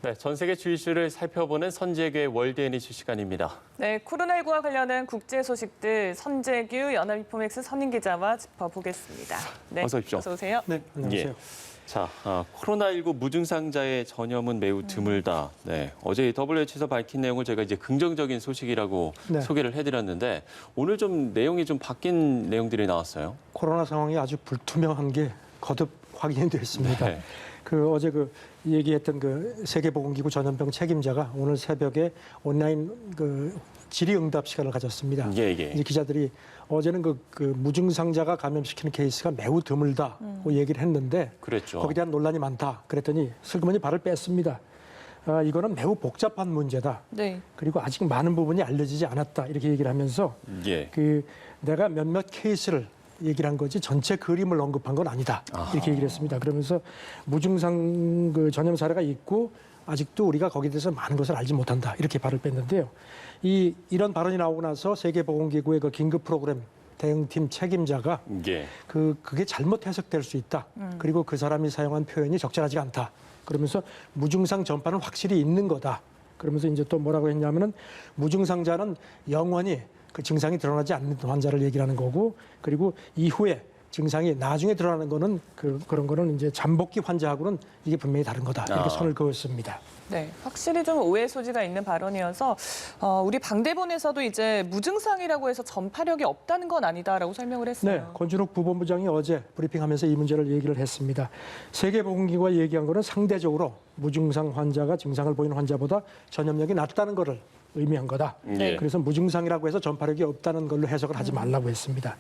네, 전 세계 주이슈를 살펴보는 선재규의 월드애니슈 시간입니다. 네, 코로나19와 관련한 국제 소식들 선재규 연합인포맥스 선임 기자와 짚어보겠습니다. 네, 어서 오십시오. 어서 오세요. 네, 안녕하세요. 자, 코로나19 무증상자의 전염은 매우 드물다. 네, 어제 WHO에서 밝힌 내용을 제가 이제 긍정적인 소식이라고 네. 소개를 해드렸는데 오늘 좀 내용이 좀 바뀐 내용들이 나왔어요. 코로나 상황이 아주 불투명한 게 거듭 확인이 됐습니다. 네. 어제 얘기했던 세계보건기구 전염병 책임자가 오늘 새벽에 온라인 질의응답 시간을 가졌습니다. 예. 이제 기자들이 어제는 무증상자가 감염시키는 케이스가 매우 드물다고 얘기를 했는데 그랬죠. 거기에 대한 논란이 많다. 그랬더니 슬그머니 발을 뺐습니다. 이거는 매우 복잡한 문제다. 네. 그리고 아직 많은 부분이 알려지지 않았다. 이렇게 얘기를 하면서 예. 내가 몇몇 케이스를 얘기를 한 거지 전체 그림을 언급한 건 아니다. 이렇게 얘기를 했습니다. 그러면서 무증상 전염 사례가 있고 아직도 우리가 거기에 대해서 많은 것을 알지 못한다. 이렇게 발을 뺐는데요. 이런 발언이 나오고 나서 세계보건기구의 긴급 프로그램 대응팀 책임자가 예. 그게 잘못 해석될 수 있다. 그리고 그 사람이 사용한 표현이 적절하지 않다. 그러면서 무증상 전파는 확실히 있는 거다. 그러면서 이제 또 뭐라고 했냐면은 무증상자는 영원히 그 증상이 드러나지 않는 환자를 얘기를 하는 거고, 그리고 이후에 증상이 나중에 드러나는 거는 그런 거는 이제 잠복기 환자하고는 이게 분명히 다른 거다. 이렇게 선을 그었습니다. 네, 확실히 좀 오해 소지가 있는 발언이어서 우리 방대본에서도 이제 무증상이라고 해서 전파력이 없다는 건 아니다라고 설명을 했어요. 네, 권준욱 부본부장이 어제 브리핑하면서 이 문제를 얘기를 했습니다. 세계보건기구가 얘기한 거는 상대적으로 무증상 환자가 증상을 보이는 환자보다 전염력이 낮다는 거를 의미한 거다. 네. 그래서 무증상이라고 해서 전파력이 없다는 걸로 해석을 하지 말라고 했습니다.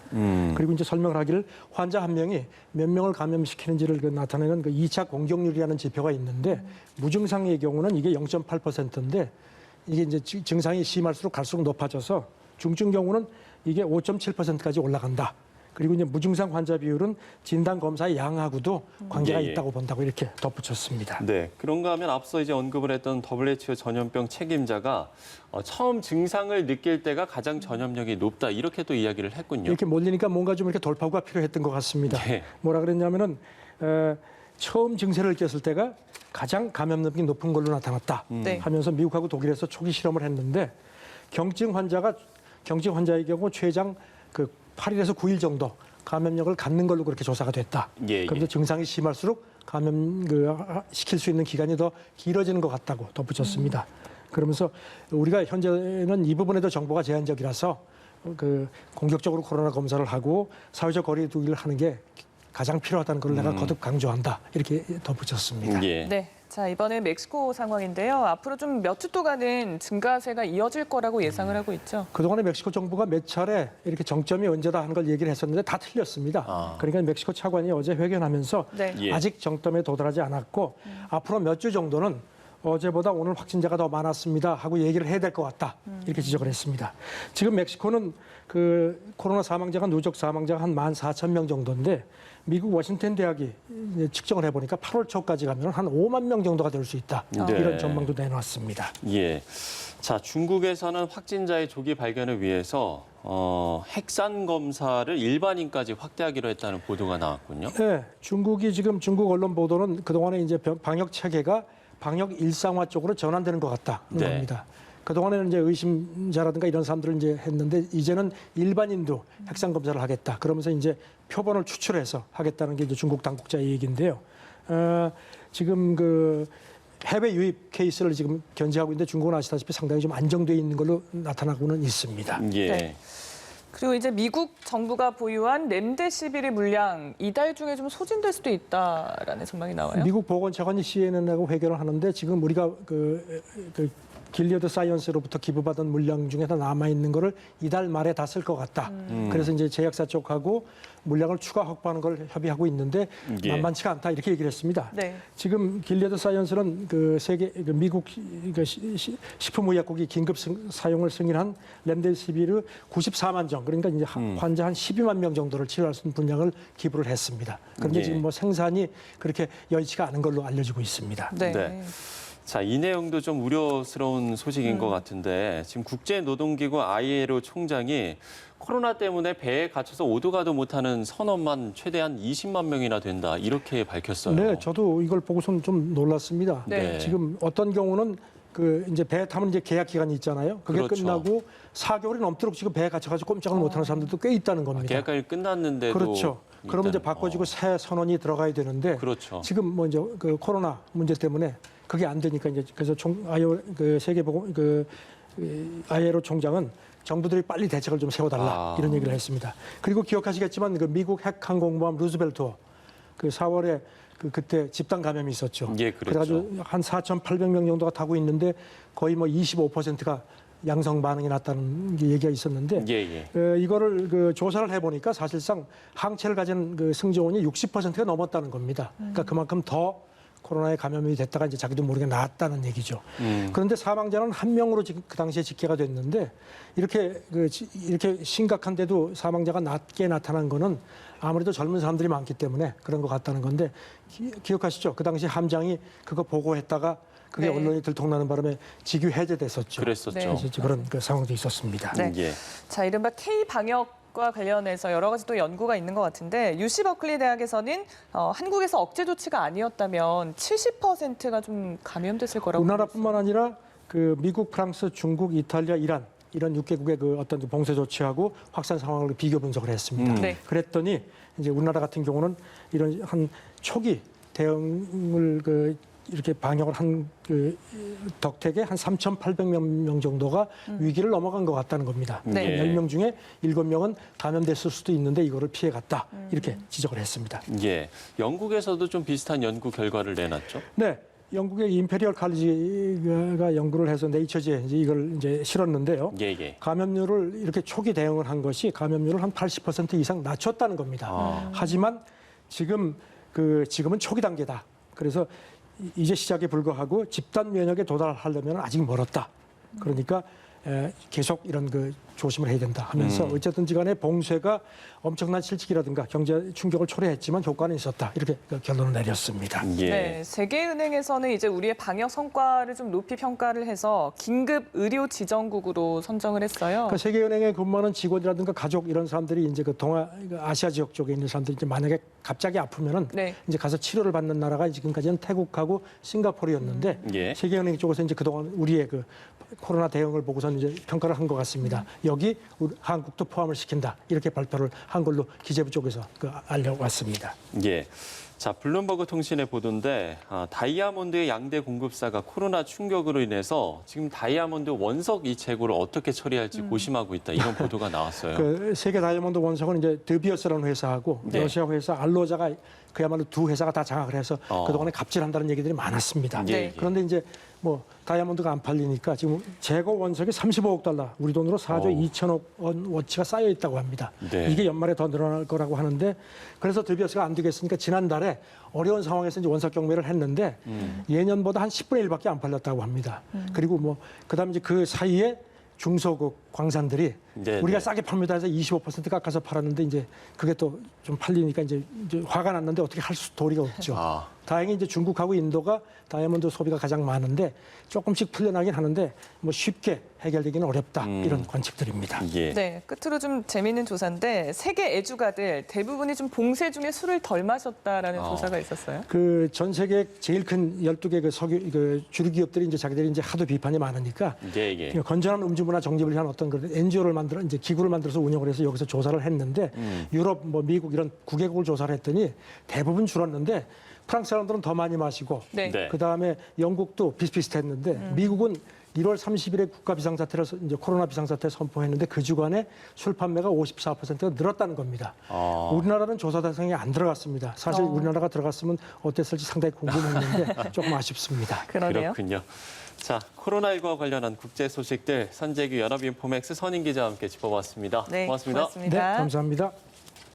그리고 이제 설명을 하기를 환자 한 명이 몇 명을 감염시키는지를 나타내는 2차 공격률이라는 지표가 있는데 무증상의 경우는 이게 0.8%인데 이게 이제 증상이 심할수록 갈수록 높아져서 중증 경우는 이게 5.7%까지 올라간다. 그리고 이제 무증상 환자 비율은 진단 검사의 양하고도 관계가 예. 있다고 본다고 이렇게 덧붙였습니다. 네, 그런가 하면 앞서 이제 언급을 했던 WHO 전염병 책임자가 처음 증상을 느낄 때가 가장 전염력이 높다 이렇게 또 이야기를 했군요. 이렇게 몰리니까 뭔가 좀 이렇게 돌파구가 필요했던 것 같습니다. 네. 뭐라 그랬냐면은 처음 증세를 느꼈을 때가 가장 감염력이 높은 걸로 나타났다 네. 하면서 미국하고 독일에서 초기 실험을 했는데 경증 환자의 경우 최장 8일에서 9일 정도 감염력을 갖는 걸로 그렇게 조사가 됐다. 예. 그런데 증상이 심할수록 시킬 수 있는 기간이 더 길어지는 것 같다고 덧붙였습니다. 그러면서 우리가 현재는 이 부분에도 정보가 제한적이라서 공격적으로 코로나 검사를 하고 사회적 거리 두기를 하는 게 가장 필요하다는 걸 내가 거듭 강조한다. 이렇게 덧붙였습니다. 예. 네. 자, 이번에 멕시코 상황인데요. 앞으로 좀 몇 주 동안은 증가세가 이어질 거라고 예상을 하고 있죠. 그동안에 멕시코 정부가 몇 차례 이렇게 정점이 언제다 하는 걸 얘기를 했었는데 다 틀렸습니다. 그러니까 멕시코 차관이 어제 회견하면서 네. 예. 아직 정점에 도달하지 않았고 앞으로 몇 주 정도는 어제보다 오늘 확진자가 더 많았습니다 하고 얘기를 해야 될 것 같다. 이렇게 지적을 했습니다. 지금 멕시코는 코로나 사망자가 누적 사망자가 한 14,000명 정도인데 미국 워싱턴 대학이 측정을 해보니까 8월 초까지 가면 한 5만 명 정도가 될 수 있다. 네. 이런 전망도 내놨습니다. 예. 자, 중국에서는 확진자의 조기 발견을 위해서 핵산 검사를 일반인까지 확대하기로 했다는 보도가 나왔군요. 네, 중국 언론 보도는 그동안에 이제 방역 체계가 방역 일상화 쪽으로 전환되는 것 같다는 네. 겁니다. 그동안에는 이제 의심자라든가 이런 사람들을 이제 했는데 이제는 일반인도 핵산 검사를 하겠다. 그러면서 이제 표본을 추출해서 하겠다는 게 이제 중국 당국자의 얘기인데요. 지금 해외 유입 케이스를 지금 견제하고 있는데 중국은 아시다시피 상당히 좀 안정돼 있는 걸로 나타나고는 있습니다. 예. 네. 그리고 이제 미국 정부가 보유한 렘데시비르 물량 이달 중에 좀 소진될 수도 있다라는 전망이 나와요. 미국 보건차관이 CNN하고 회견을 하는데 지금 우리가 길리어드 사이언스로부터 기부받은 물량 중에서 남아있는 거를 이달 말에 다 쓸 것 같다. 그래서 이제 제약사 쪽하고 물량을 추가 확보하는 걸 협의하고 있는데 예. 만만치가 않다 이렇게 얘기를 했습니다. 네. 지금 길리어드 사이언스는 미국 식품의약국이 긴급 사용을 승인한 렘데시비르 94만 정, 그러니까 이제 환자 한 12만 명 정도를 치료할 수 있는 분량을 기부를 했습니다. 그런데 예. 지금 생산이 그렇게 여의치가 않은 걸로 알려지고 있습니다. 네. 네. 자, 이 내용도 좀 우려스러운 소식인 것 같은데 지금 국제노동기구 ILO 총장이 코로나 때문에 배에 갇혀서 오도 가도 못하는 선원만 최대한 20만 명이나 된다 이렇게 밝혔어요. 네, 저도 이걸 보고선 좀 놀랐습니다. 네. 지금 어떤 경우는 그 이제 배 타면 이제 계약 기간이 있잖아요. 그게 그렇죠. 끝나고 4개월이 넘도록 지금 배에 갇혀가지고 꼼짝을 못하는 사람들도 꽤 있다는 겁니다. 계약이 끝났는데도 그렇죠. 그러면 이제 일단은, 바꿔지고 새 선원이 들어가야 되는데 그렇죠. 지금 뭐 이제 그 코로나 문제 때문에 그게 안 되니까 이제 그래서 ILO 그 세계보건 그 ILO 총장은 정부들이 빨리 대책을 좀 세워달라 이런 얘기를 했습니다. 그리고 기억하시겠지만 그 미국 핵항공모함 루즈벨트 그 4월에 그때 집단 감염이 있었죠. 예, 그랬죠. 그래가지고 한 4,800명 정도가 타고 있는데 거의 뭐 25%가 양성 반응이 났다는 얘기가 있었는데 예. 이거를 그 조사를 해보니까 사실상 항체를 가진 그 승조원이 60%가 넘었다는 겁니다. 그러니까 그만큼 더 코로나에 감염이 됐다가 이제 자기도 모르게 나았다는 얘기죠. 그런데 사망자는 한 명으로 지금 그 당시에 집계가 됐는데 이렇게 심각한데도 사망자가 낮게 나타난 거는 아무래도 젊은 사람들이 많기 때문에 그런 것 같다는 건데 기억하시죠? 그 당시 함장이 그거 보고했다가 그게 네. 언론이 들통나는 바람에 직위 해제됐었죠. 그랬었죠. 네. 그래서 그런 그 상황도 있었습니다. 네. 예. 자, 이른바 K-방역과 관련해서 여러 가지 또 연구가 있는 것 같은데 UC 버클리 대학에서는 한국에서 억제 조치가 아니었다면 70%가 좀 감염됐을 거라고. 우리나라뿐만 아니라 그 미국, 프랑스, 중국, 이탈리아, 이런 6개국의 그 어떤 그 봉쇄 조치하고 확산 상황을 비교 분석을 했습니다. 네. 그랬더니 이제 우리나라 같은 경우는 이런 한 초기 대응을 이렇게 방역을 한 그 덕택에 한 3,800명 정도가 위기를 넘어간 것 같다는 겁니다. 네. 10명 중에 7명은 감염됐을 수도 있는데 이거를 피해갔다. 이렇게 지적을 했습니다. 예. 영국에서도 좀 비슷한 연구 결과를 내놨죠. 네. 영국의 임페리얼 칼리지가 연구를 해서 네이처지에 이제 이걸 이제 실었는데요. 예. 감염률을 이렇게 초기 대응을 한 것이 감염률을 한 80% 이상 낮췄다는 겁니다. 하지만 지금은 초기 단계다. 그래서 이제 시작에 불과하고 집단 면역에 도달하려면 아직 멀었다. 그러니까 계속 이런 그 조심을 해야 된다 하면서 어쨌든지 간에 봉쇄가 엄청난 실직이라든가 경제 충격을 초래했지만 효과는 있었다. 이렇게 결론을 내렸습니다. 예. 네, 세계은행에서는 이제 우리의 방역 성과를 좀 높이 평가를 해서 긴급 의료 지정국으로 선정을 했어요. 그 세계은행에 근무하는 직원이라든가 가족 이런 사람들이 이제 그 아시아 지역 쪽에 있는 사람들이 이제 만약에 갑자기 아프면은 네. 이제 가서 치료를 받는 나라가 지금까지는 태국하고 싱가포르였는데 예. 세계은행 쪽에서 이제 그동안 우리의 그 코로나 대응을 보고서는 이제 평가를 한 것 같습니다. 여기 한국도 포함을 시킨다 이렇게 발표를 한 걸로 기재부 쪽에서 알려왔습니다. 예. 자, 블룸버그 통신의 보도인데 다이아몬드의 양대 공급사가 코로나 충격으로 인해서 지금 다이아몬드 원석 이 재고를 어떻게 처리할지 고심하고 있다. 이런 보도가 나왔어요. 그 세계 다이아몬드 원석은 이제 드비어스라는 회사하고 네. 러시아 회사 알로자가 그야말로 두 회사가 다 장악을 해서 그동안에 갑질한다는 얘기들이 많았습니다. 예. 그런데 이제 뭐 다이아몬드가 안 팔리니까 지금 재고 원석이 35억 달러, 우리 돈으로 4조 2천억 원 워치가 쌓여 있다고 합니다. 네. 이게 연말에 더 늘어날 거라고 하는데 그래서 드비어스가 안 되겠으니까 지난달에 어려운 상황에서 이제 원석 경매를 했는데 예년보다 한 10분의 1밖에 안 팔렸다고 합니다. 그리고 뭐 그다음에 이제 그 사이에 중소국 광산들이 네, 우리가 네. 싸게 팝니다 해서 25% 깎아서 팔았는데 이제 그게 또 좀 팔리니까 이제 화가 났는데 어떻게 할 도리가 없죠. 다행히 이제 중국하고 인도가 다이아몬드 소비가 가장 많은데 조금씩 풀려나긴 하는데 뭐 쉽게 해결되기는 어렵다 이런 관측들입니다. 예. 네, 끝으로 좀 재미있는 조사인데 세계 애주가들 대부분이 좀 봉쇄 중에 술을 덜 마셨다라는 조사가 있었어요. 그 전 세계 제일 큰 12개 그 주류 기업들이 이제 자기들이 이제 하도 비판이 많으니까 예. 그냥 건전한 음주 문화 정립을 위한 어떤 그런 NGO를 만들어 이제 기구를 만들어서 운영을 해서 여기서 조사를 했는데 유럽 뭐 미국 이런 9개국을 조사를 했더니 대부분 줄었는데 프랑스 사람들은 더 많이 마시고 네. 네. 그다음에 영국도 비슷비슷했는데 미국은 1월 30일에 국가 비상사태를 이제 코로나 비상사태 선포했는데 그 주간에 술 판매가 54%가 늘었다는 겁니다. 우리나라는 조사 대상에 안 들어갔습니다. 사실 우리나라가 들어갔으면 어땠을지 상당히 궁금했는데 조금 아쉽습니다. 그러네요. 그렇군요. 자, 코로나19와 관련한 국제 소식들 선재규 연합인포맥스 선임 기자와 함께 짚어봤습니다. 네, 고맙습니다. 고맙습니다. 네, 감사합니다.